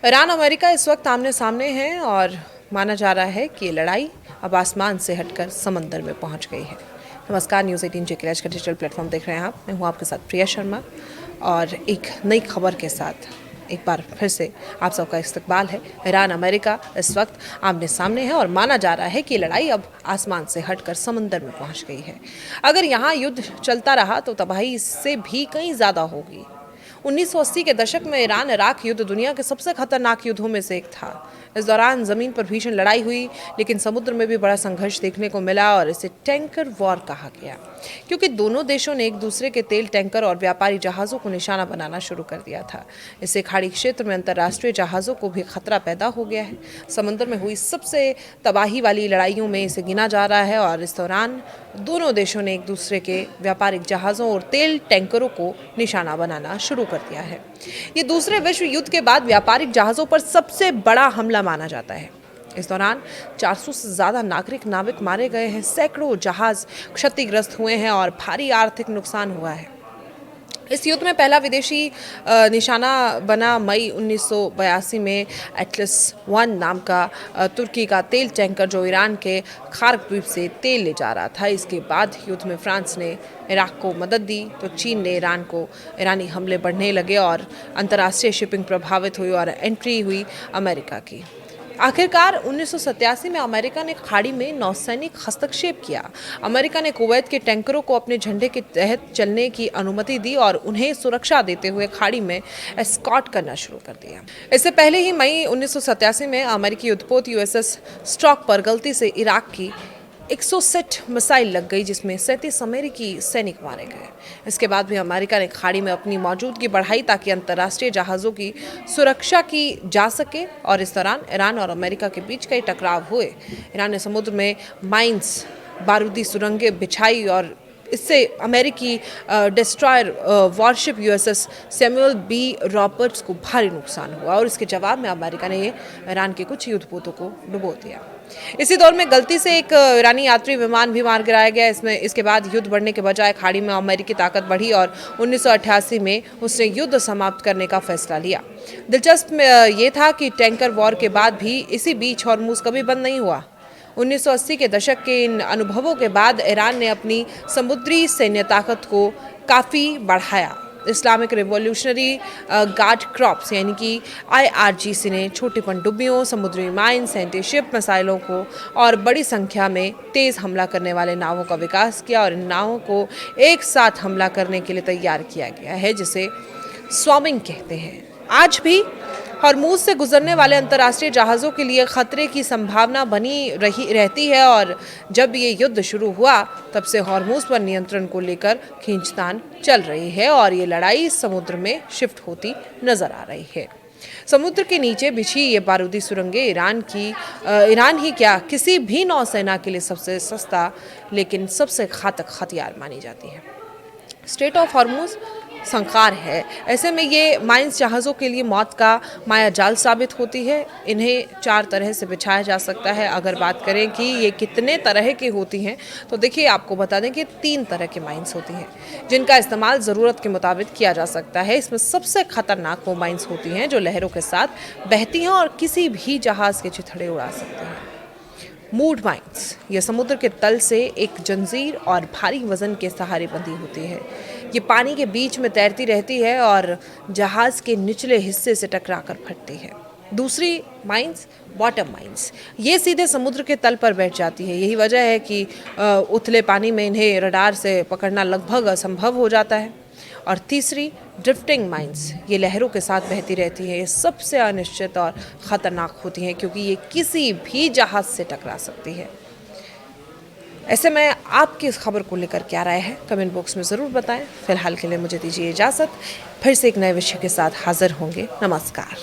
Iran America इस वक्त आमने सामने हैं और माना जा रहा है कि ये लड़ाई अब आसमान से हटकर समंदर में पहुंच गई है। नमस्कार, न्यूज़ 18 जे के का डिजिटल प्लेटफॉर्म देख रहे हैं आप। मैं हूं आपके साथ प्रिया शर्मा और एक नई खबर के साथ एक बार फिर से आप सबका इस्तकबाल है। ईरान अमेरिका इस वक्त आमने सामने है और माना जा रहा है कि लड़ाई अब आसमान से हटकर समंदर में पहुंच गई है। अगर यहाँ युद्ध चलता रहा तो तबाही इससे भी कहीं ज़्यादा होगी। 1980 के दशक में ईरान इराक युद्ध दुनिया के सबसे खतरनाक युद्धों में से एक था। इस दौरान जमीन पर भीषण लड़ाई हुई, लेकिन समुद्र में भी बड़ा संघर्ष देखने को मिला और इसे टैंकर वॉर कहा गया, क्योंकि दोनों देशों ने एक दूसरे के तेल टैंकर और व्यापारी जहाज़ों को निशाना बनाना शुरू कर दिया था। इससे खाड़ी क्षेत्र में अंतर्राष्ट्रीय जहाज़ों को भी खतरा पैदा हो गया है। समुद्र में हुई सबसे तबाही वाली लड़ाइयों में इसे गिना जा रहा है और इस दौरान दोनों देशों ने एक दूसरे के व्यापारिक जहाज़ों और तेल टैंकरों को निशाना बनाना शुरू कर दिया है। ये दूसरे विश्व युद्ध के बाद व्यापारिक जहाज़ों पर सबसे बड़ा हमला माना जाता है। इस दौरान 400 से ज़्यादा नाविक मारे गए हैं, सैकड़ों जहाज़ क्षतिग्रस्त हुए हैं और भारी आर्थिक नुकसान हुआ है। इस युद्ध में पहला विदेशी निशाना बना मई 1982 में एटलस 1 नाम का तुर्की का तेल टैंकर, जो ईरान के खार्क द्वीप से तेल ले जा रहा था। इसके बाद युद्ध में फ्रांस ने इराक को मदद दी तो चीन ने ईरानी हमले बढ़ने लगे और अंतर्राष्ट्रीय शिपिंग प्रभावित हुई और एंट्री हुई अमेरिका की। आखिरकार 1987 में अमेरिका ने खाड़ी में नौसैनिक हस्तक्षेप किया। अमेरिका ने कुवैत के टैंकरों को अपने झंडे के तहत चलने की अनुमति दी और उन्हें सुरक्षा देते हुए खाड़ी में एस्कॉर्ट करना शुरू कर दिया। इससे पहले ही मई 1987 में अमेरिकी युद्धपोत यूएसएस स्टॉक पर गलती से इराक की 160 मिसाइल लग गई, जिसमें 37 अमेरिकी सैनिक मारे गए। इसके बाद भी अमेरिका ने खाड़ी में अपनी मौजूदगी बढ़ाई ताकि अंतर्राष्ट्रीय जहाज़ों की सुरक्षा की जा सके और इस दौरान ईरान और अमेरिका के बीच कई टकराव हुए। ईरान ने समुद्र में माइंस, बारूदी सुरंगें बिछाई और इससे अमेरिकी destroyer warship USS Samuel B Roberts को भारी नुकसान हुआ और इसके जवाब में अमेरिका ने ईरान के कुछ युद्धपोतों को डुबो दिया। इसी दौर में गलती से एक ईरानी यात्री विमान भी मार गिराया गया। इसके बाद युद्ध बढ़ने के बजाय खाड़ी में अमेरिकी ताकत बढ़ी और 1988 में उसने युद्ध समाप्त करने का फैसला लिया। दिलचस्प ये था कि टैंकर वॉर के बाद भी इसी बीच हॉर्मुज कभी बंद नहीं हुआ। 1980 के दशक के इन अनुभवों के बाद ईरान ने अपनी समुद्री सैन्य ताकत को काफ़ी बढ़ाया। इस्लामिक रिवॉल्यूशनरी गार्ड क्रॉप्स यानी कि IRGC ने छोटी पनडुब्बियों, समुद्री माइंस, एंटी शिप मिसाइलों को और बड़ी संख्या में तेज़ हमला करने वाले नावों का विकास किया और इन नावों को एक साथ हमला करने के लिए तैयार किया गया है, जिसे स्वॉर्मिंग कहते हैं। आज भी हॉर्मुज से गुजरने वाले अंतर्राष्ट्रीय जहाज़ों के लिए खतरे की संभावना बनी रहती है और जब ये युद्ध शुरू हुआ तब से हॉर्मुज पर नियंत्रण को लेकर खींचतान चल रही है और ये लड़ाई समुद्र में शिफ्ट होती नजर आ रही है। समुद्र के नीचे बिछी ये बारूदी सुरंगें ईरान ही क्या, किसी भी नौसेना के लिए सबसे सस्ता लेकिन सबसे घातक हथियार मानी जाती है। स्ट्रेट ऑफ हॉर्मुज संकार है। ऐसे में ये माइंस जहाज़ों के लिए मौत का माया जाल साबित होती है। इन्हें 4 तरह से बिछाया जा सकता है। अगर बात करें कि ये कितने तरह की होती हैं तो देखिए, आपको बता दें कि 3 तरह की माइंस होती हैं जिनका इस्तेमाल ज़रूरत के मुताबिक किया जा सकता है। इसमें सबसे खतरनाक वो माइंस होती हैं जो लहरों के साथ बहती हैं और किसी भी जहाज़ के चिथड़े उड़ा सकते हैं। मूड माइंस ये समुद्र के तल से एक जंजीर और भारी वजन के सहारे बंधी होती है। ये पानी के बीच में तैरती रहती है और जहाज़ के निचले हिस्से से टकराकर फटती है। दूसरी माइंस बॉटम माइंस, ये सीधे समुद्र के तल पर बैठ जाती है। यही वजह है कि उथले पानी में इन्हें रडार से पकड़ना लगभग असंभव हो जाता है। और तीसरी ड्रिफ्टिंग माइंस, ये लहरों के साथ बहती रहती है। ये सबसे अनिश्चित और ख़तरनाक होती हैं क्योंकि ये किसी भी जहाज़ से टकरा सकती है। ऐसे में आपकी इस खबर को लेकर क्या राय है, कमेंट बॉक्स में ज़रूर बताएं। फिलहाल के लिए मुझे दीजिए इजाज़त। फिर से एक नए विषय के साथ हाजिर होंगे। नमस्कार।